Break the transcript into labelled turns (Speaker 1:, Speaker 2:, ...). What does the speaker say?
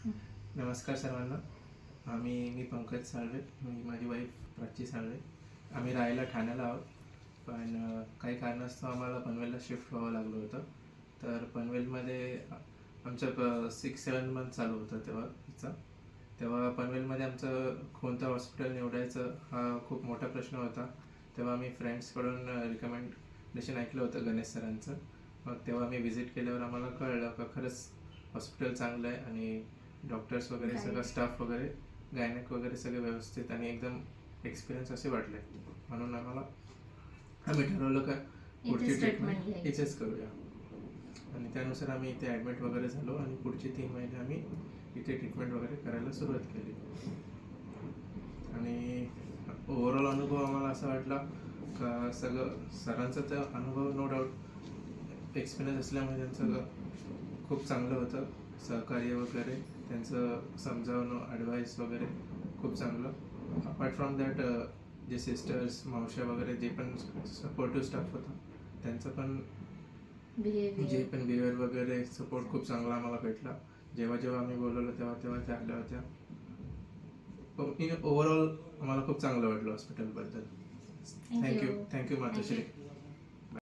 Speaker 1: नमस्कार सर्वांना. मी पंकज साळवे, माझी वाईफ प्राची साळवे. आम्ही राहायला ठाण्याला आहोत, पण काही कारणास्तव आम्हाला पनवेलला शिफ्ट व्हावं लागलं होतं. तर पनवेलमध्ये आमचं 6-7 मंथ चालू होतं तेव्हा पनवेलमध्ये आमचं कोणतं हॉस्पिटल निवडायचं हा खूप मोठा प्रश्न होता. तेव्हा आम्ही फ्रेंड्सकडून रिकमेंडेशन ऐकलं होतं गणेश सरांचं. मग तेव्हा आम्ही व्हिजिट केल्यावर आम्हाला कळलं का खरंच हॉस्पिटल चांगलं आहे आणि डॉक्टर्स वगैरे सगळं स्टाफ वगैरे गायनेक वगैरे सगळे व्यवस्थित आणि एकदम एक्सपिरियन्स असे वाटले. म्हणून आम्ही ठरवलं का पुढची ट्रीटमेंट इथेच करूया आणि त्यानुसार आम्ही इथे ॲडमिट वगैरे झालो आणि पुढचे 3 महिने आम्ही इथे ट्रीटमेंट वगैरे करायला सुरुवात केली. आणि ओव्हरऑल अनुभव आम्हाला असा वाटला का सगळं सरांचा तर अनुभव नो डाऊट एक्सपिरियन्स असल्यामुळे त्यांचं खूप चांगलं होतं. सहकार्य वगैरे त्यांचं समजावणं ॲडवाईस वगैरे खूप चांगलं. अपार्ट फ्रॉम दॅट जे सिस्टर्स मावश्या वगैरे जे पण सपोर्टिव्ह स्टाफ होता त्यांचं पण जे पण बिहेवियर वगैरे सपोर्ट खूप चांगला आम्हाला भेटला. जेव्हा आम्ही बोलवलं तेव्हा त्या आल्या होत्या. ओव्हरऑल आम्हाला खूप चांगलं वाटलं हॉस्पिटलबद्दल. थँक्यू मातोश्री.